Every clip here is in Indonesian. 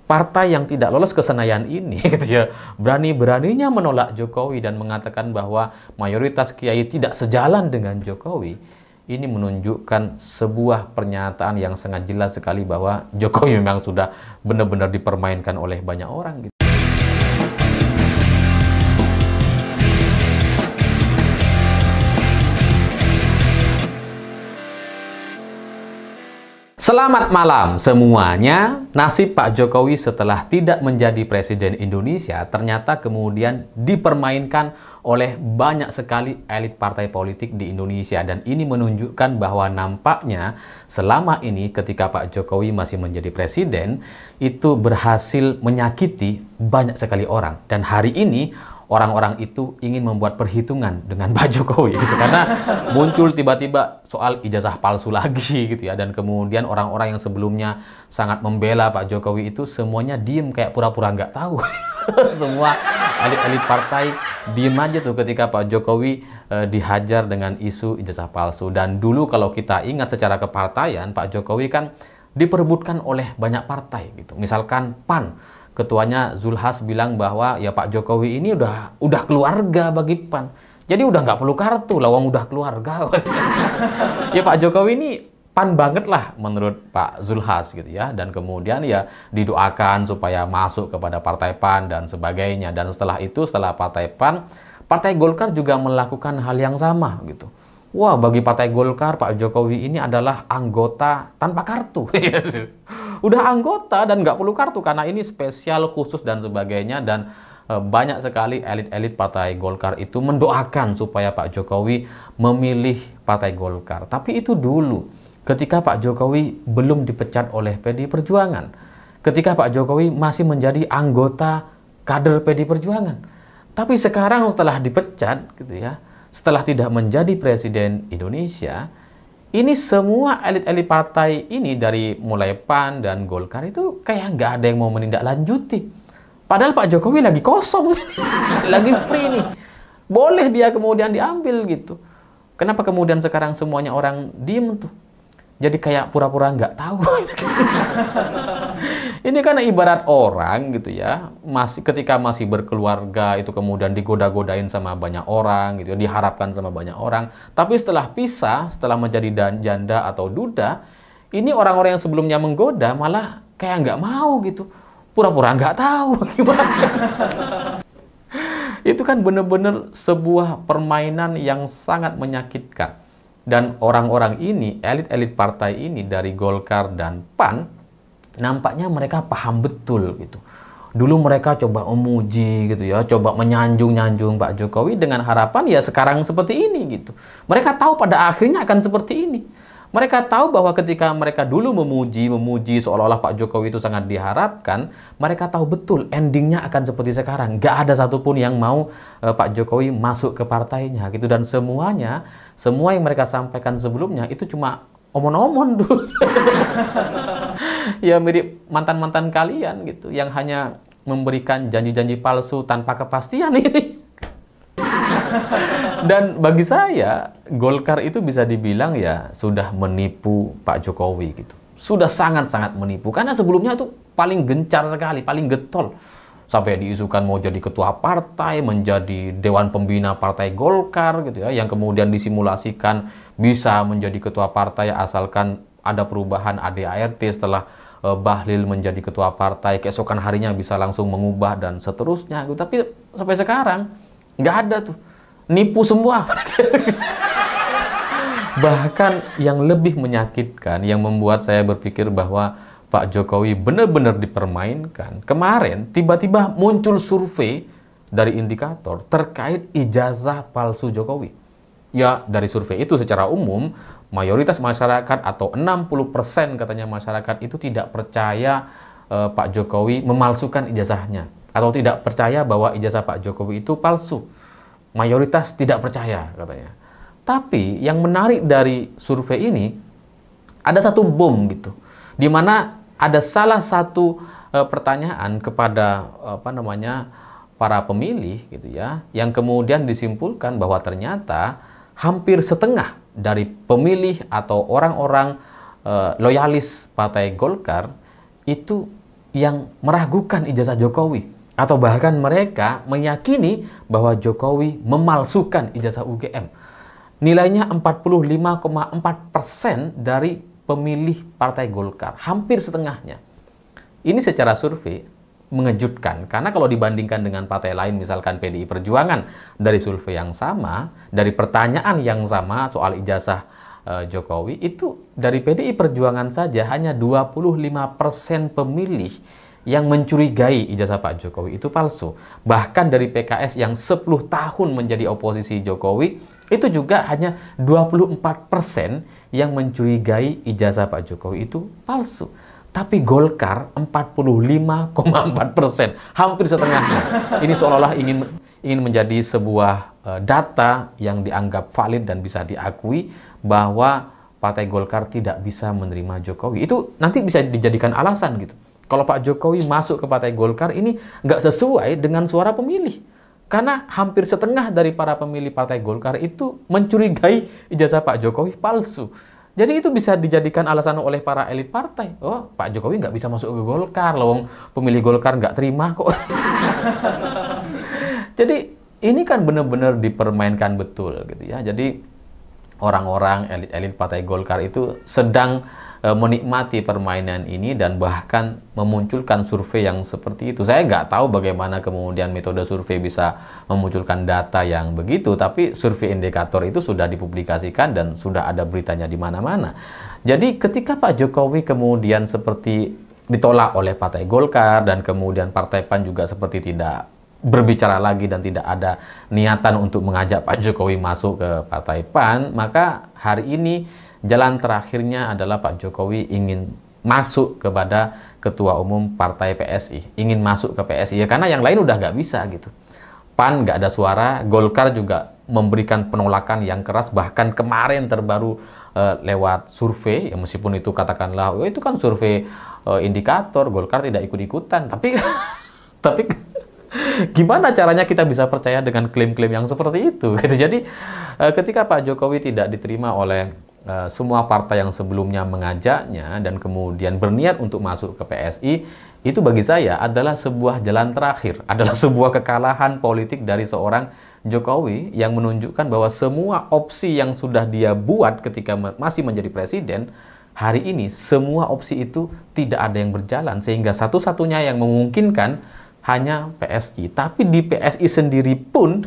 partai yang tidak lolos ke Senayan ini gitu ya, berani-beraninya menolak Jokowi dan mengatakan bahwa mayoritas kiai tidak sejalan dengan Jokowi. Ini menunjukkan sebuah pernyataan yang sangat jelas sekali bahwa Jokowi memang sudah benar-benar dipermainkan oleh banyak orang gitu. Selamat malam semuanya. Nasib Pak Jokowi setelah tidak menjadi Presiden Indonesia ternyata kemudian dipermainkan oleh banyak sekali elit partai politik di Indonesia. Dan ini menunjukkan bahwa nampaknya selama ini ketika Pak Jokowi masih menjadi Presiden, itu berhasil menyakiti banyak sekali orang. Dan hari ini orang-orang itu ingin membuat perhitungan dengan Pak Jokowi gitu. Karena muncul tiba-tiba soal ijazah palsu lagi gitu ya. Dan kemudian orang-orang yang sebelumnya sangat membela Pak Jokowi itu semuanya diem kayak pura-pura nggak tahu. Semua elit-elit partai diem aja tuh ketika Pak Jokowi dihajar dengan isu ijazah palsu. Dan dulu kalau kita ingat secara kepartaian, Pak Jokowi kan diperebutkan oleh banyak partai gitu. Misalkan PAN, ketuanya Zulhas bilang bahwa ya Pak Jokowi ini udah keluarga bagi PAN. Jadi udah nggak perlu kartu, lawang udah keluarga. Ya Pak Jokowi ini PAN banget lah menurut Pak Zulhas gitu ya. Dan kemudian ya didoakan supaya masuk kepada partai PAN dan sebagainya. Dan setelah itu, setelah partai PAN, Partai Golkar juga melakukan hal yang sama gitu. Wah, bagi Partai Golkar, Pak Jokowi ini adalah anggota tanpa kartu. Udah anggota dan nggak perlu kartu karena ini spesial khusus dan sebagainya. Dan banyak sekali elit-elit Partai Golkar itu mendoakan supaya Pak Jokowi memilih Partai Golkar. Tapi itu dulu ketika Pak Jokowi belum dipecat oleh PDI Perjuangan, ketika Pak Jokowi masih menjadi anggota kader PDI Perjuangan. Tapi sekarang setelah dipecat gitu ya, setelah tidak menjadi Presiden Indonesia, ini semua elit-elit partai ini dari mulai PAN dan Golkar itu kayak nggak ada yang mau menindaklanjuti. Padahal Pak Jokowi lagi kosong, lagi free nih. Boleh dia kemudian diambil gitu. Kenapa kemudian sekarang semuanya orang diem tuh? Jadi kayak pura-pura nggak tahu. Ini kan ibarat orang gitu ya, ketika masih berkeluarga itu kemudian digoda-godain sama banyak orang gitu, diharapkan sama banyak orang. Tapi setelah pisah, setelah menjadi janda atau duda, ini orang-orang yang sebelumnya menggoda malah kayak nggak mau gitu, pura-pura nggak tahu gimana. Itu kan benar-benar sebuah permainan yang sangat menyakitkan. Dan orang-orang ini, elit-elit partai ini dari Golkar dan PAN, nampaknya mereka paham betul gitu. Dulu mereka coba memuji gitu ya, coba menyanjung-nyanjung Pak Jokowi dengan harapan ya sekarang seperti ini gitu. Mereka tahu pada akhirnya akan seperti ini. Mereka tahu bahwa ketika mereka dulu memuji seolah-olah Pak Jokowi itu sangat diharapkan, mereka tahu betul endingnya akan seperti sekarang. Gak ada satupun yang mau Pak Jokowi masuk ke partainya gitu. Dan semua yang mereka sampaikan sebelumnya itu cuma omon-omon dulu. Ya mirip mantan-mantan kalian gitu, yang hanya memberikan janji-janji palsu tanpa kepastian ini. Dan bagi saya, Golkar itu bisa dibilang ya sudah menipu Pak Jokowi gitu. Sudah sangat-sangat menipu. Karena sebelumnya itu paling gencar sekali, paling getol. Sampai diisukan mau jadi ketua partai, menjadi Dewan Pembina Partai Golkar gitu ya. Yang kemudian disimulasikan bisa menjadi ketua partai asalkan ada perubahan ADART setelah Bahlil menjadi ketua partai. Keesokan harinya bisa langsung mengubah dan seterusnya gitu. Tapi sampai sekarang nggak ada tuh. Nipu semua. Bahkan yang lebih menyakitkan, yang membuat saya berpikir bahwa Pak Jokowi benar-benar dipermainkan. Kemarin tiba-tiba muncul survei dari indikator terkait ijazah palsu Jokowi. Ya, dari survei itu secara umum mayoritas masyarakat atau 60% katanya masyarakat itu tidak percaya Pak Jokowi memalsukan ijazahnya atau tidak percaya bahwa ijazah Pak Jokowi itu palsu. Mayoritas tidak percaya katanya. Tapi yang menarik dari survei ini ada satu bom gitu, di mana ada salah satu pertanyaan kepada para pemilih gitu ya, yang kemudian disimpulkan bahwa ternyata hampir setengah dari pemilih atau orang-orang loyalis Partai Golkar itu yang meragukan ijazah Jokowi. Atau bahkan mereka meyakini bahwa Jokowi memalsukan ijazah UGM. Nilainya 45,4% dari pemilih Partai Golkar. Hampir setengahnya. Ini secara survei mengejutkan. Karena kalau dibandingkan dengan partai lain, misalkan PDI Perjuangan, dari survei yang sama, dari pertanyaan yang sama soal ijazah Jokowi, itu dari PDI Perjuangan saja hanya 25% pemilih yang mencurigai ijazah Pak Jokowi itu palsu. Bahkan dari PKS yang 10 tahun menjadi oposisi Jokowi, itu juga hanya 24% yang mencurigai ijazah Pak Jokowi itu palsu. Tapi Golkar 45,4%, hampir setengahnya. Ini seolah-olah ingin menjadi sebuah data yang dianggap valid dan bisa diakui bahwa Partai Golkar tidak bisa menerima Jokowi. Itu nanti bisa dijadikan alasan gitu. Kalau Pak Jokowi masuk ke Partai Golkar ini nggak sesuai dengan suara pemilih. Karena hampir setengah dari para pemilih Partai Golkar itu mencurigai ijazah Pak Jokowi palsu. Jadi itu bisa dijadikan alasan oleh para elit partai. Oh, Pak Jokowi nggak bisa masuk ke Golkar, loh pemilih Golkar nggak terima kok. Jadi ini kan benar-benar dipermainkan betul gitu ya. Jadi orang-orang elit-elit Partai Golkar itu sedang menikmati permainan ini dan bahkan memunculkan survei yang seperti itu. Saya nggak tahu bagaimana kemudian metode survei bisa memunculkan data yang begitu, tapi survei indikator itu sudah dipublikasikan dan sudah ada beritanya di mana-mana. Jadi ketika Pak Jokowi kemudian seperti ditolak oleh Partai Golkar dan kemudian Partai PAN juga seperti tidak berbicara lagi dan tidak ada niatan untuk mengajak Pak Jokowi masuk ke Partai PAN, maka hari ini jalan terakhirnya adalah Pak Jokowi ingin masuk kepada Ketua Umum Partai PSI, ingin masuk ke PSI ya, karena yang lain udah nggak bisa gitu. PAN nggak ada suara, Golkar juga memberikan penolakan yang keras, bahkan kemarin terbaru lewat survei, ya meskipun itu katakanlah oh, itu kan survei indikator, Golkar tidak ikut-ikutan, tapi tapi gimana caranya kita bisa percaya dengan klaim-klaim yang seperti itu? Gitu. Jadi ketika Pak Jokowi tidak diterima oleh semua partai yang sebelumnya mengajaknya dan kemudian berniat untuk masuk ke PSI, itu bagi saya adalah sebuah jalan terakhir, adalah sebuah kekalahan politik dari seorang Jokowi yang menunjukkan bahwa semua opsi yang sudah dia buat ketika masih menjadi presiden, hari ini semua opsi itu tidak ada yang berjalan, sehingga satu-satunya yang memungkinkan hanya PSI. Tapi di PSI sendiri pun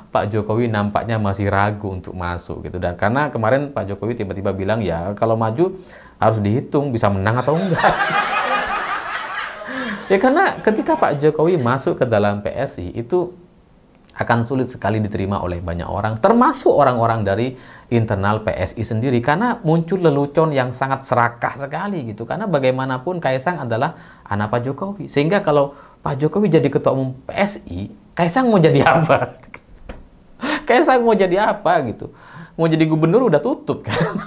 Pak Jokowi nampaknya masih ragu untuk masuk gitu. Dan karena kemarin Pak Jokowi tiba-tiba bilang ya kalau maju harus dihitung bisa menang atau enggak. Ya karena ketika Pak Jokowi masuk ke dalam PSI itu akan sulit sekali diterima oleh banyak orang, termasuk orang-orang dari internal PSI sendiri, karena muncul lelucon yang sangat serakah sekali gitu. Karena bagaimanapun Kaisang adalah anak Pak Jokowi, sehingga kalau Pak Jokowi jadi ketua umum PSI, Kaisang mau jadi apa? Kaisang mau jadi apa gitu? Mau jadi gubernur udah tutup kan?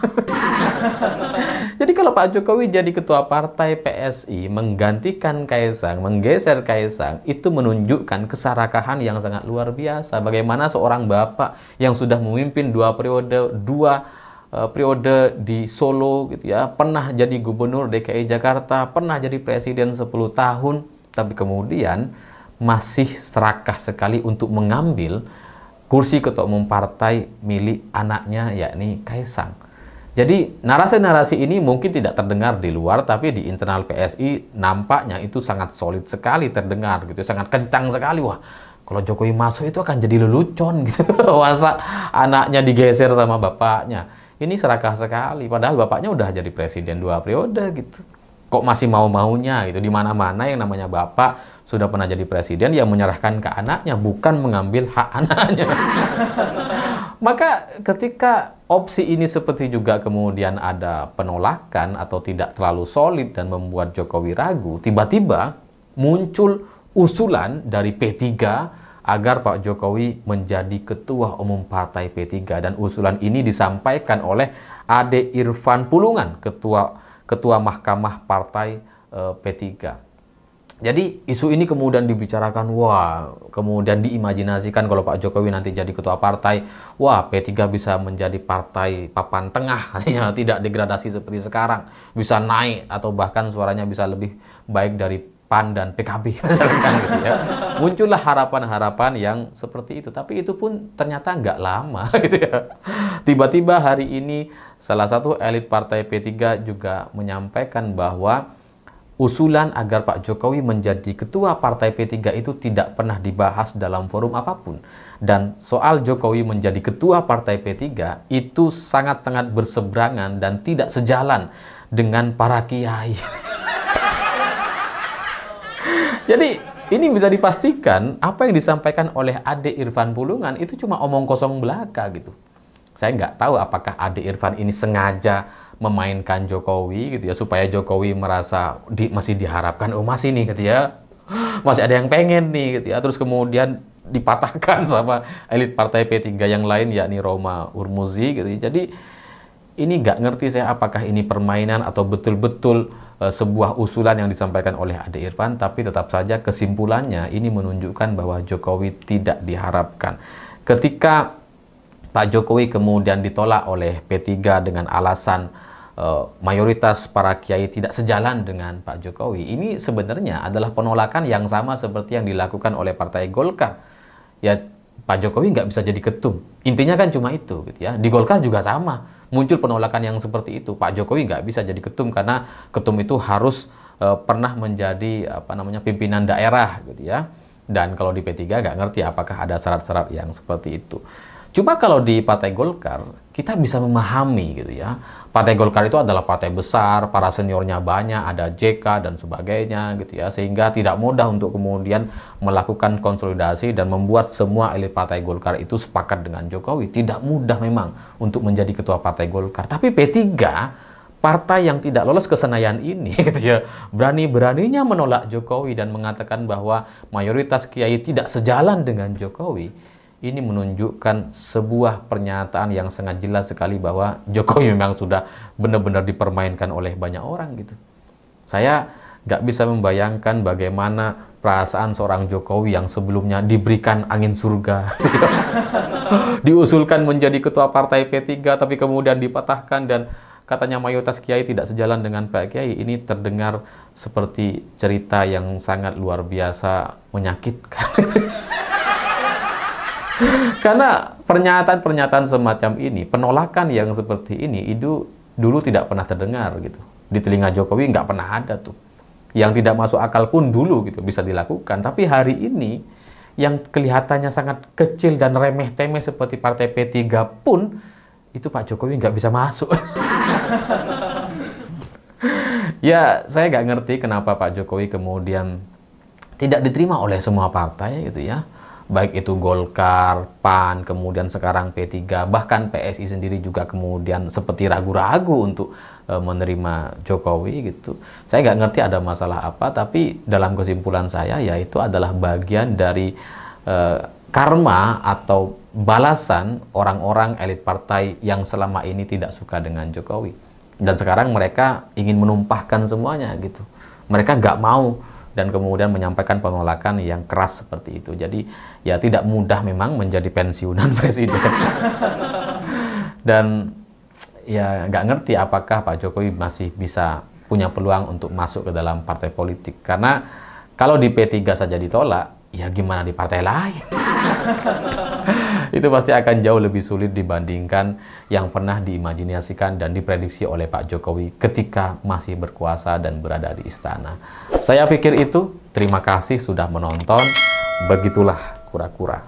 Jadi kalau Pak Jokowi jadi ketua partai PSI, menggantikan Kaisang, menggeser Kaisang, itu menunjukkan keserakahan yang sangat luar biasa. Bagaimana seorang bapak yang sudah memimpin dua periode di Solo gitu ya, pernah jadi gubernur DKI Jakarta, pernah jadi presiden 10 tahun, tapi kemudian masih serakah sekali untuk mengambil kursi ketua umum partai milik anaknya, yakni Kaisang. Jadi narasi-narasi ini mungkin tidak terdengar di luar, tapi di internal PSI nampaknya itu sangat solid sekali terdengar gitu, sangat kencang sekali. Wah, kalau Jokowi masuk itu akan jadi lelucon gitu. Masa anaknya digeser sama bapaknya. Ini serakah sekali, padahal bapaknya udah jadi presiden 2 periode gitu. Kok masih mau-maunya gitu? Di mana-mana yang namanya bapak sudah pernah jadi presiden, yang menyerahkan ke anaknya, bukan mengambil hak anaknya. Maka ketika opsi ini seperti juga kemudian ada penolakan atau tidak terlalu solid dan membuat Jokowi ragu, tiba-tiba muncul usulan dari P3 agar Pak Jokowi menjadi ketua umum partai P3, dan usulan ini disampaikan oleh Ade Irfan Pulungan, ketua Mahkamah Partai P3. Jadi isu ini kemudian dibicarakan, wah, kemudian diimajinasikan kalau Pak Jokowi nanti jadi ketua partai, wah P3 bisa menjadi partai papan tengah, ya, tidak degradasi seperti sekarang, bisa naik atau bahkan suaranya bisa lebih baik dari PAN dan PKB, misalkan gitu ya. Muncullah harapan-harapan yang seperti itu, tapi itu pun ternyata nggak lama gitu ya. Tiba-tiba hari ini salah satu elit partai P3 juga menyampaikan bahwa usulan agar Pak Jokowi menjadi ketua partai P3 itu tidak pernah dibahas dalam forum apapun. Dan soal Jokowi menjadi ketua partai P3 itu sangat-sangat berseberangan dan tidak sejalan dengan para kiai. Jadi ini bisa dipastikan apa yang disampaikan oleh Ade Irfan Pulungan itu cuma omong kosong belaka gitu. Saya nggak tahu apakah Ade Irfan ini sengaja memainkan Jokowi gitu ya, supaya Jokowi merasa masih diharapkan, oh masih nih gitu ya, masih ada yang pengen nih gitu ya, terus kemudian dipatahkan sama elit partai P3 yang lain yakni Roma Hurmuzi gitu ya. Jadi ini nggak ngerti saya apakah ini permainan atau betul-betul sebuah usulan yang disampaikan oleh Ade Irfan, tapi tetap saja kesimpulannya ini menunjukkan bahwa Jokowi tidak diharapkan. Ketika Pak Jokowi kemudian ditolak oleh P3 dengan alasan mayoritas para kiai tidak sejalan dengan Pak Jokowi. Ini sebenarnya adalah penolakan yang sama seperti yang dilakukan oleh Partai Golkar. Ya, Pak Jokowi nggak bisa jadi ketum. Intinya kan cuma itu, gitu ya. Di Golkar juga sama. Muncul penolakan yang seperti itu. Pak Jokowi nggak bisa jadi ketum karena ketum itu harus pernah menjadi pimpinan daerah, gitu ya. Dan kalau di P3 nggak ngerti apakah ada syarat-syarat yang seperti itu. Cuma kalau di Partai Golkar, kita bisa memahami gitu ya. Partai Golkar itu adalah partai besar, para seniornya banyak, ada JK dan sebagainya gitu ya. Sehingga tidak mudah untuk kemudian melakukan konsolidasi dan membuat semua elit Partai Golkar itu sepakat dengan Jokowi. Tidak mudah memang untuk menjadi ketua Partai Golkar. Tapi P3, partai yang tidak lolos ke Senayan ini gitu ya, berani-beraninya menolak Jokowi dan mengatakan bahwa mayoritas kiai tidak sejalan dengan Jokowi. Ini menunjukkan sebuah pernyataan yang sangat jelas sekali bahwa Jokowi memang sudah benar-benar dipermainkan oleh banyak orang gitu. Saya nggak bisa membayangkan bagaimana perasaan seorang Jokowi yang sebelumnya diberikan angin surga. Diusulkan menjadi ketua partai P3 tapi kemudian dipatahkan dan katanya mayoritas kiai tidak sejalan dengan Pak Kiai. Ini terdengar seperti cerita yang sangat luar biasa menyakitkan. Karena pernyataan-pernyataan semacam ini, penolakan yang seperti ini, itu dulu tidak pernah terdengar gitu. Di telinga Jokowi nggak pernah ada tuh. Yang tidak masuk akal pun dulu gitu bisa dilakukan. Tapi hari ini, yang kelihatannya sangat kecil dan remeh-temeh seperti partai P3 pun, itu Pak Jokowi nggak bisa masuk. Ya, saya nggak ngerti kenapa Pak Jokowi kemudian tidak diterima oleh semua partai gitu ya. Baik itu Golkar, PAN, kemudian sekarang P3, bahkan PSI sendiri juga kemudian seperti ragu-ragu untuk menerima Jokowi gitu. Saya nggak ngerti ada masalah apa, tapi dalam kesimpulan saya ya itu adalah bagian dari karma atau balasan orang-orang elit partai yang selama ini tidak suka dengan Jokowi. Dan sekarang mereka ingin menumpahkan semuanya gitu. Mereka nggak mau dan kemudian menyampaikan penolakan yang keras seperti itu. Jadi ya tidak mudah memang menjadi pensiunan presiden. Dan ya nggak ngerti apakah Pak Jokowi masih bisa punya peluang untuk masuk ke dalam partai politik. Karena kalau di P3 saja ditolak, ya gimana di partai lain? Itu pasti akan jauh lebih sulit dibandingkan yang pernah diimajinasikan dan diprediksi oleh Pak Jokowi ketika masih berkuasa dan berada di istana. Saya pikir itu. Terima kasih sudah menonton. Begitulah kura-kura.